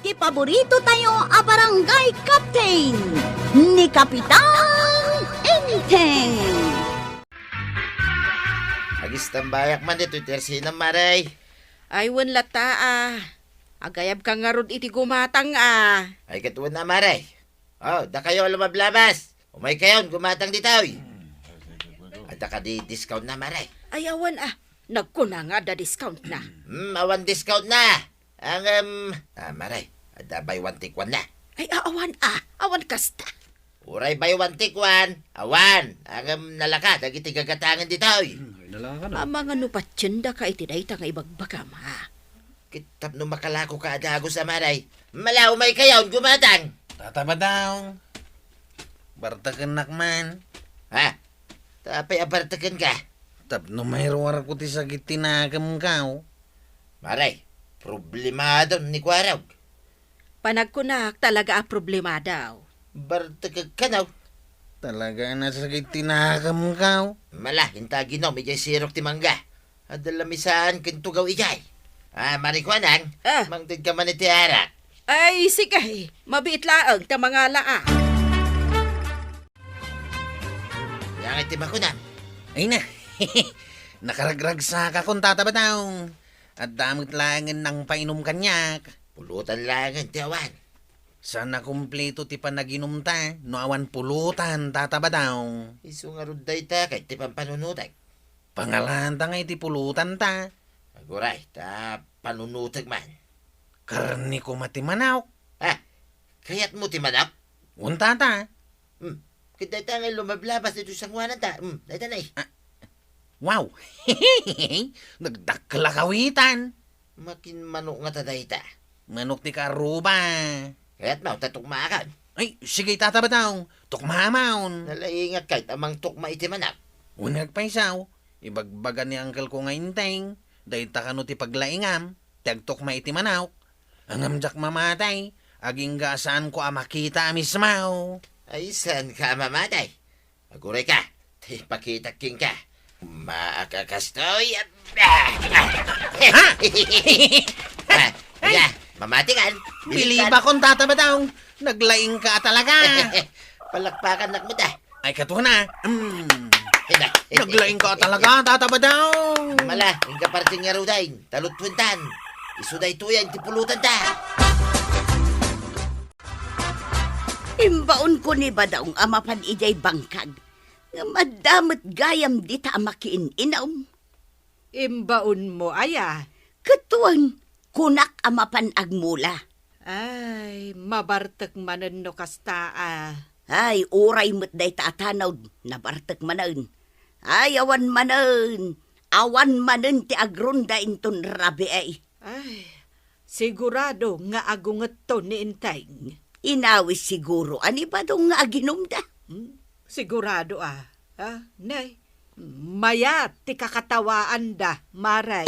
ti paborito tayo a barangay captain ni Kapitan Enteng. Agistambayak man dito tersinang maray. Ay, wan lata agayab ka nga rod iti gumatang Ay katuwan na maray. Oh, da kayo lumablabas. Umay kayon, gumatang ditoy. At da ka di discount na maray. Ay, awan nagkuna nga da discount na. Awan discount na. Ang, maray. Ada buy one take one na. Ay, awan kasta. Uray buy one take one. Awan. Ang, nalaka, dagiti gagatangan ditoy. Mga nupatsenda ka iti dayta nga ibagbagam Kitap no makalako ka adago sa maray. Malaw may kayon, gumatang. Tataba daw. Bartakan nakman. Ha? Tapay abartakan ka. Tapno mayroon ko ti sakit tinagam kao. Maray, problemado ni Kwaraw. Panagkunak talaga problema daw. Bartakag ka na. Talaga na sakit tinagam kao. Mala, hintagi no, medyo sirok ti mangga. Adalamisaan kintugaw ijay. Marikwanang, mangtid ka man iti arak. Ay, sige, mabiit laang ta mga laa. Yang iti makunang. Ay na. Nakaragrag sa kakon tataba daw. At damot langan ng painom kanyak. Pulutan lang ang tiyawan. Sana kumpleto ti panaginom ta. No awan pulutan tataba daw. Isu nga ruday ta, kahit ti pampanunutak. Pangalan ta nga iti pulutan ta. Aguray, ta panunutag man. Karni ko matimanawk. Kaya't mo ti manap? Unta ta. Kita ta nga lumablabas dito sa ngwanan ta. Dahita na eh. Wow! Nagdakla kawitan. Makin manok nga ta dahita. Manok ti karuba. Kaya't mau, tatukmaakan. Ay, sige tataba daw. Tukmamaon. Nalaingat kahit amang tukma iti manap. Unag pa isaw. Ibagbagan ni uncle ko nga inteng. Dahita kano ti paglaingam. Tagtukma iti manaw. Ang amjak mamatay. Aging gasaan ko makita mismaw. Ay, saan ka mamatay? Aguray ka. Pakita king ka. Maakakastoy. Ha? Mamati kan. Biliba kong tataba daw. Naglaing ka talaga. Palakpakan nak mo ta. Ay, kato na. Naglaing ka talaga, tataba daw. Mala, hingga parting nga rudain. Talutpuntan. Isuday tuyan, tipulutan ta. Imbaon ko ni ba daw amapan ijay bangkag. Nga madamot gayam di ta amakiin inaw. Imbaon mo, Katuan, kunak amapan agmula. Ay, mabartak manan no kasta Ay, uray mo't day tatanaw, nabartak manan. Ay, awan manan. Awan manan ti agronda inton rabi ay. Ay, sigurado nga agunget to ni Inteng. Inawis siguro, ani ba dong nga aginom da? Sigurado nay, maya ti kakatawaan da, maray.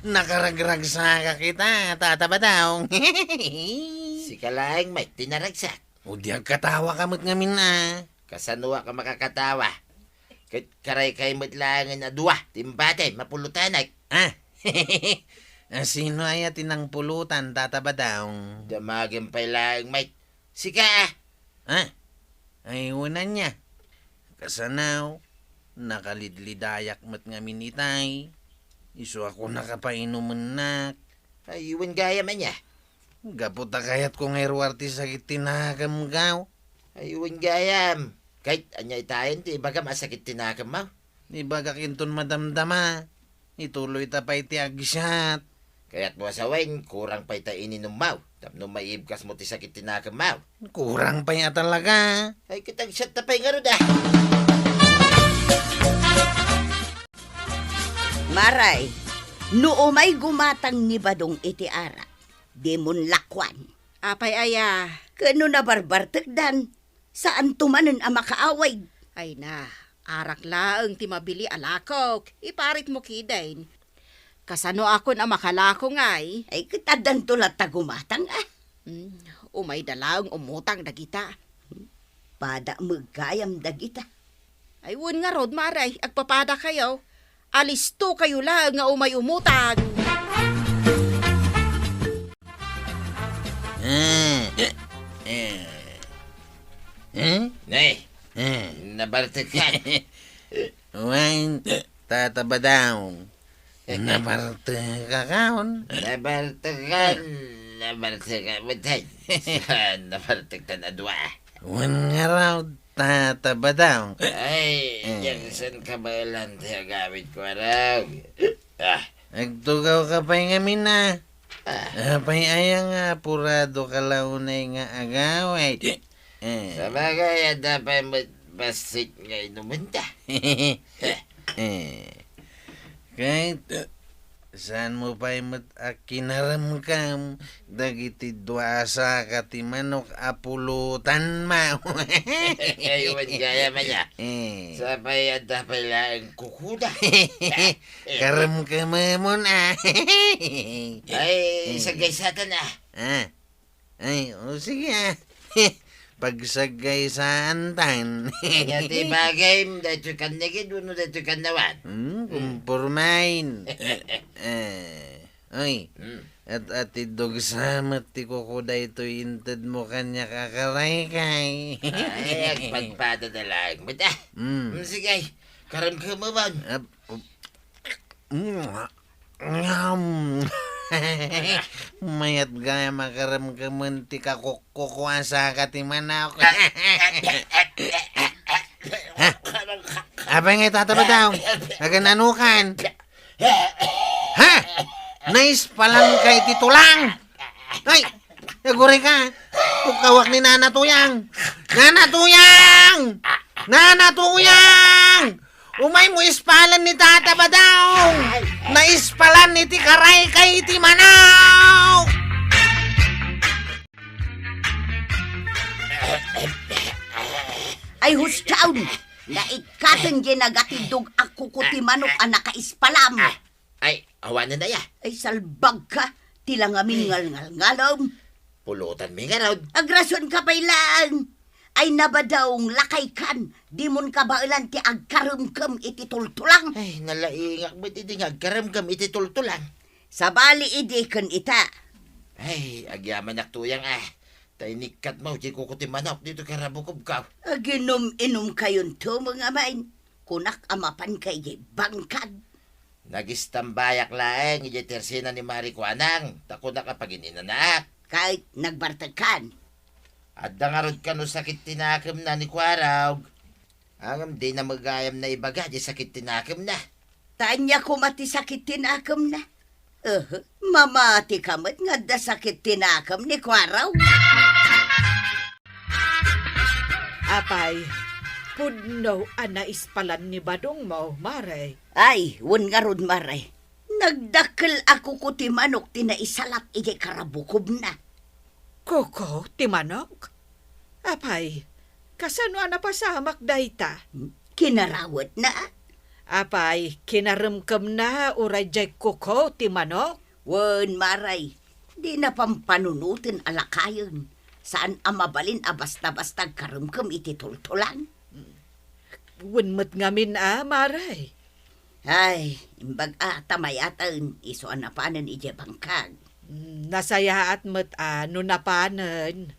Nakaragrag sa kita, tataba daw. Si kalaing may tinaragsak. O diag katawa kamot ngamin na. Kasanwa ka makakatawa. Kahit karay kay matlangan na duwa. Timbate, mapulutanay. Sino ay tinang pulutan, tataba daw? Damagin pa lang may. Sika Ay, una niya. Kasanaw, nakalidlidayak mat ngamin itay. Isu ako nakapainuman na. Ay, iwan gaya man niya. Gaputa kayat ko ngayro artis sakit tinagam gaw. Ay, iwan gayam. Kahit anya itayin, di baga masakit tinakam mo. Di baga kinton madamdama. Ituloy tapay ti agisyat. Kaya't mo asawain, kurang pa ita ininom mo. Tapno maibkas mo ti sakit tinakam mo. Kurang pa niya talaga. Ay, kitang shot na pa'y nga rin Maray, noo may gumatang ni badong iti ara. Di mon lakwan. Apay Kano na barbartakdan? Saan tumanan ang makaaway? ay na, arak laang ti mabili alakok. Iparit mo kidain. Kasano ako na makalako ngay? Ay kitadan tulat tagumatang Umay dalaang umutang dagita. Pada magkayam dagita. Ay wun nga rod maray, agpapada kayo. Alisto kayo lang nga umay umutang. Nay, nabartag ka. Wan, tatabadaw. Nabarte ka kaon. Nabartagan. Matay. Nabartag ta na dua. Wan nga raw, tatabadaw. Ay, yung san kabalan tayo gamit ko araw. Nagtugaw ka pa nga mina. Apay ayang apurado ka launay nga agaway. Sa bagay, dapat basit nga inumunda. Kahit saan mo pa imot akinaram kam dagiti duasa kati manok apulutan ma. Ngayon gaya man niya. Sabay dapat lang kukuda. Karam ka mo na. Ay, sagay satan Ay, o sige pagsagay sa antan. Ngati bagay, dahil kan nagid, uno dahil kan nawan. Kumpurmain. Oy, at atidog sa mati ko da ito intad mo kanya kakaray kay. Ay, pagpada na lang. Mata, sige, karam ka mo ba? Mayat gaya makaram ka munti ka kukuha sa katiman ako. Abay nga tataba daw. Agananukan. Ha? Nice palang kay titulang. Ay, naguri ka. Tukawak ni Nana Tuyang. Nana Tuyang! Nana Tuyang! Umay mo ispalan ni Tata Badaw! Naispalan ni Tikaray kay Timanaw! Ay hustaon, naikatan ginagatidog ako kuti manok ang nakaispalam. Ay, awan na daya. Ay salbag ka, tilang amin ngal-ngal-ngalam. Pulutan mi nga raw. Agrason ka pa ilang. Ay nabadaong lakay kan, di mon kabailan ti agkarumkam iti tultulang. Ay, nalaingak mo titingag karamgam iti tultulang. Sa bali idi kan ita. Ay, agyaman naktuyang Tainikat mo, di kukuti manok dito karabukob ka. Aginom-inom kayon to mga main. Kunak amapan kay bangkad. Nagistambayak laeng, iti tersina ni Mari Kuanang. Tako na kapag ininanak. Kahit nagbartakan. At dangarod ka no sakit tinakam na ni Kwaraw. Angam di na magayam na ibaga, di sakit tinakam na. Tanya ko mati sakit tinakam na. Mamati kamat nga da sakit tinakam ni Kwaraw. Apay, pudno ana ispalan ni Badong mo, Mare. Ay, wan nga rod maray. Nagdakkel ako ko ti manok tinaisalap iti karabukob na. Koko, timanok? Apay, kasano ana pasamak dayta? Kinarawat na. Apay, kinaremkem na uray jay koko, timanok? Wan maray, di na pampanunutin alakayon. Saan amabalin basta-basta karumkam iti tultulan? Wunmet ngamin Maray. Ay, imbag tamayatan, isuan na panan iti bangkag. Nasaya at met no napanan.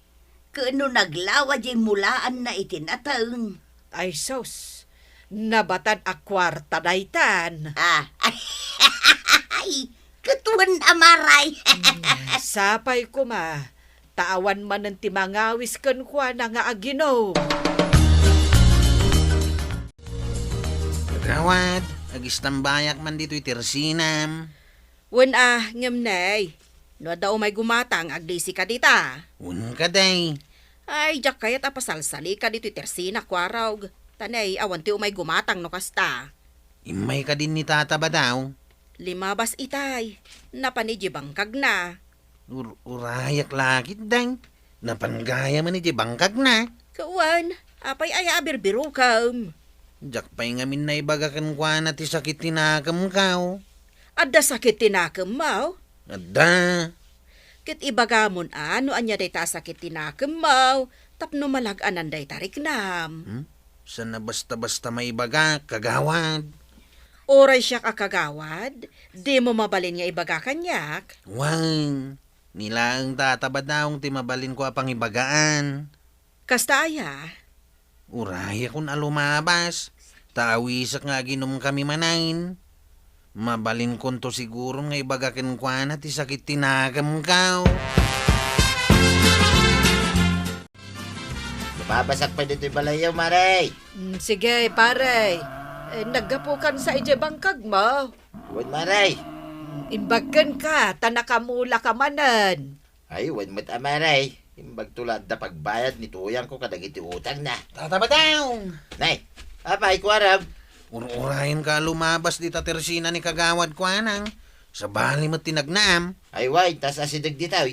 Kano naglawa di mulaan na itinataon. Ay sos, nabatan akwarta daytan. Ay, katuan amaray. Sapay ko taawan man ng timangawis kan kwa na nga aginom. Gawad, agistambayak man dito itirsinam. Wen ngamnay. No daw may gumatang agdisi ka dita. Un ka day. Ay, jak kayat apasalsali ka dito tersina kwaraw. Tanay, awan ti umay gumatang no kasta. Imay ka din ni Tata Badaw. Limabas itay. Napanidji bangkag na. Urayak lakit day. Napangaya man iti bangkag na. Kawan, apay ay abirbiro kam. Jak pa'y ngamin na ibagakan kwa na ti sakit tinakam kaw. Adda sakit tinakam mau. Adda. Kit ibagamon ano anya day ta sakit tinakam mau. Tapno malag-anan day tarik nam. Sana basta-basta may ibaga, kagawad. Oray siya kakagawad, di mo mabalin nga ibaga kanyak. Wang, nilang tatabad naong timabalin ko apang ibagaan. Kasta aya, Uraya kun alumabas. Tawisak nga ginom kami manain. Mabalin kon to siguro nga ibagakin ko na ti sakit tinagam kao. Lumabasak pa dito yung balayaw, Maray. Sige, pare. Naggapukan sa ije bangkag mo. Wan, Maray. Imbagan ka, tanakamula ka manan. Ay, wan mo't Maray. Imbag tulad na pagbayad ni tuyang ko kadagiti utang na. Tatabad daw. Nay, apay ko arab. Urahin ka lumabas di tatersina ni kagawad ko anang. Sa bali mo tinagnaam. Ay, way, tas asidag ditaw.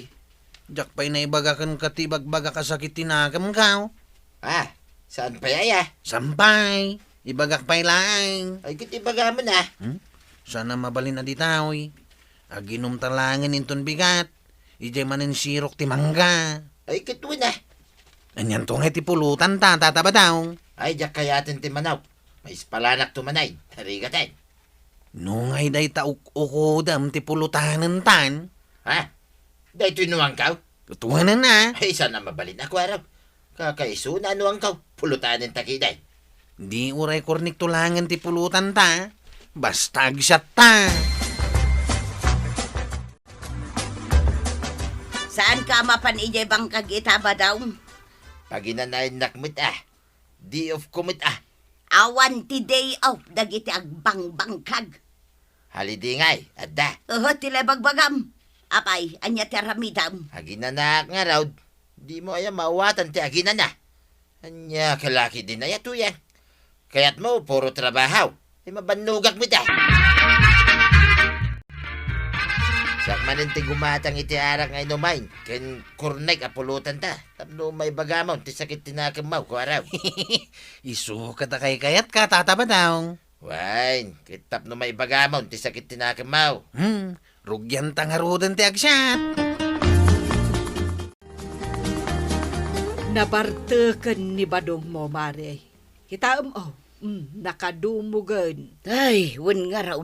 Jak pa'y naibagakan katibag-baga kasakit tinagam kao. Ah, saan pa yaya? Sampay. Ibagak pa'y laing. Ay, kitibaga mo na. Sana mabalin na ditawi. Aginom talangin inton bigat. Ijay manin sirok ti mangga. Ay, kitwa na. Anyan to nga ti pulutan ta, tataba daw. Ay, jak kayatin ti manaw. May ispalanak tumanay. Tarigatan. Nung ay day tauk-ukudam ti pulutanan tan. Ha? Dahil tinuang kaw? Tutuanan na. Ay, sana mabalin ako arab. Kakaiso na ano ang kaw. Pulutanin takiday. Di uray kornik tulangan ti pulutan ta. Basta agsat ta. Saan ka mapan ijay bangkag itaba daw? Pag inanayin nakmit Di of kumit Awan ti day off, dagiti agbang bangkag. Holiday ngay, adda. Tila bagbagam. Apay, anya ti ramidam. Aginanak nga raw. Di mo ay mawatan ti aginana. Anya kalaki din na yato yan. Kaya't mo, puro trabaho. Ay mabanugak mo Sakmanin ti gumatang iti arak nga inumain. Ken kurnek apulutan ta. Tapno may bagamon, ti sakit tinakamaw ko araw. Isukat na kay kayat ka, tataba daw. Wain, kitap no may bagamon, ti sakit tinakamaw. Rugyan tangarudan ti agsat. Nabartekan ni badong mo, mare. Kita nakadumugan. Ay, wan nga raw.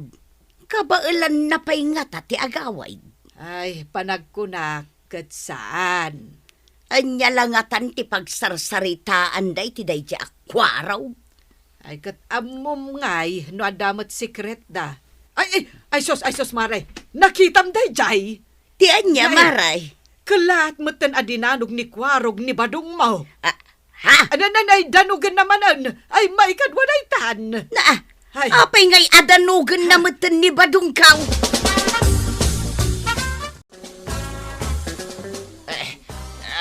Kabailan na pa'y nga ti agaway. Ay, panagkunakat saan? Anya langatan ti pagsarsaritaan day ti day ti akwaraw. Ay, kat amom ngay, no adamat secret da. Ay, sos, mare. Nakitam day, jay. Ti anya, Ay. maray. Kalat mo tan adinanog ni kwarog ni badong mo. Ha? Ananay, danugan namanan. Ay, maikadwanay tan. Na, Ay. apay ngay adanugan na matan ni badong kaw.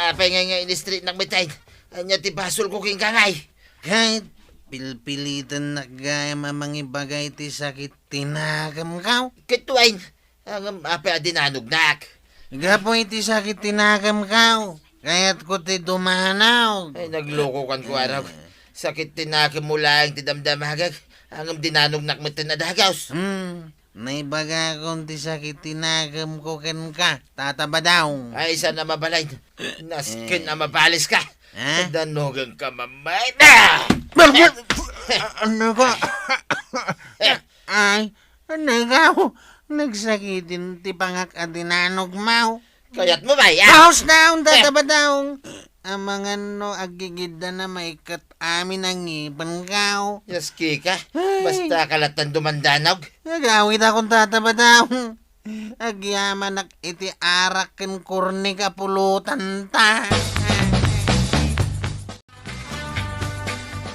Apay nga in street ng mitay. Anya ti basol ko king kangay. Kahit pilpilitan na gaya mamang ibagay ti sakit tinagam kao. Kituain, ang apay adinanugnak. Gapoy ti sakit tinagam kao. Kaya't ko ti dumanaw. Ay, naglokokan ko araw. Sakit tinakam mo lang ti damdamagag. Ang dinanugnak mo tinadagaws. Naibaga kong ti sakit tinagam ko ken ka. Tataba daw. Ay, sana mabalay. Naskin na mabalis ka. Ha? Danugan ka mamay na! Ano ka? Ay, nagaw. Nagsakitin ti pangak adinanog mau. Kaya't mo ba, House down, tataba daw. Ang mga no, agigid na maikat amin ang ipan kao. Yaski ka. Basta kalatan dumandanog. Nagawit akong tataba daw. Agyaman iti arak ken kurni kapulutan ta.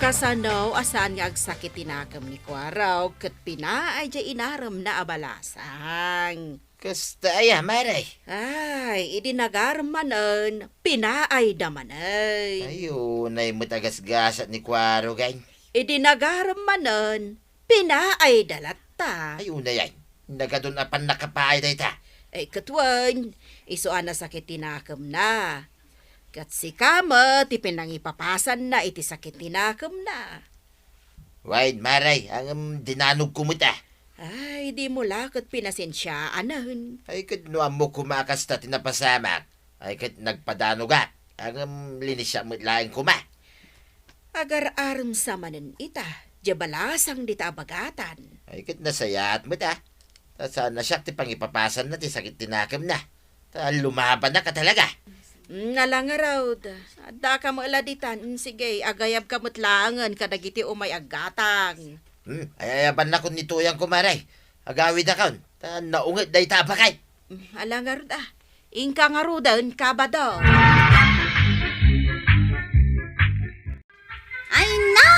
Kasano asan nga agsakit tinagam ni kwaraw, kat pinaay jay inaram na abalasang. Kasta ay, maray. Ay, idinagarmanan, pinaay damanay. Ayun, ay matagas-gasat ni Kwaro, gany. Idinagarmanan, pinaay dalata. Ayun na yan. Nagadun apan nakapaay na ita. Ay katwan, isuan na sakit tinakam na. Kat si kama, ti pinangipapasan na iti sakit tinakam na. Wain, maray, ang dinanog kumita. Ay, di mo lakot pinasensyaanan. Ay, kad no mo kumakas ta tinapasamak. Ay, kad nagpadano ga. Ang linis siya mo laing kuma. Agar aram sa manan ita, Jabalasang di ta abagatan. Ay, kat nasayat mo ta. Ta sana siya ti pangipapasan na ti sakit tinakam na. Ta lumaban na ka talaga. Nalang raw, da ka mo aladitan, sige, agayab ka mutlangan, kadagiti umay agatang. Ayayaban na kun nituyang kumaray. Agawid na kaon. Ta naungit day tabakay. Alang nga ingka nga ro daun kabado. Ay na,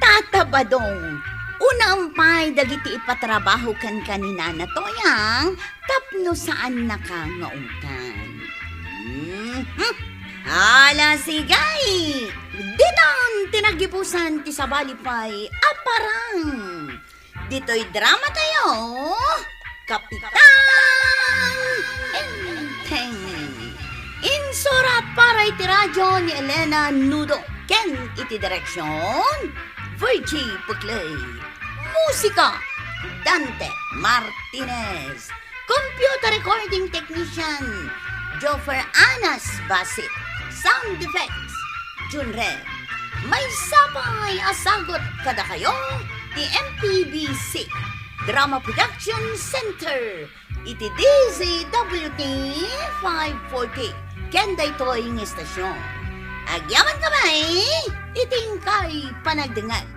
tatabadong. Unampay dagiti ipatrabaho kan kanina na toyang tapno saan nakangaungkan. Hala sigay! Dinan tinagipusan ti sabalipay aparang. Dito'y drama tayo. Kapitan Enteng. Insura para iti radyo ni Elena Nudo. Ken iti direksyon Virgie Puglay. Musika Dante Martinez. Computer recording technician Joffer Anas Basit. Sound effects Junre. May sapay asagot kada kayo ti MPBC Drama Production Center iti DZWT 540 Kenday Toying Estasyon. Agyaman kamay iting kay panagdengag.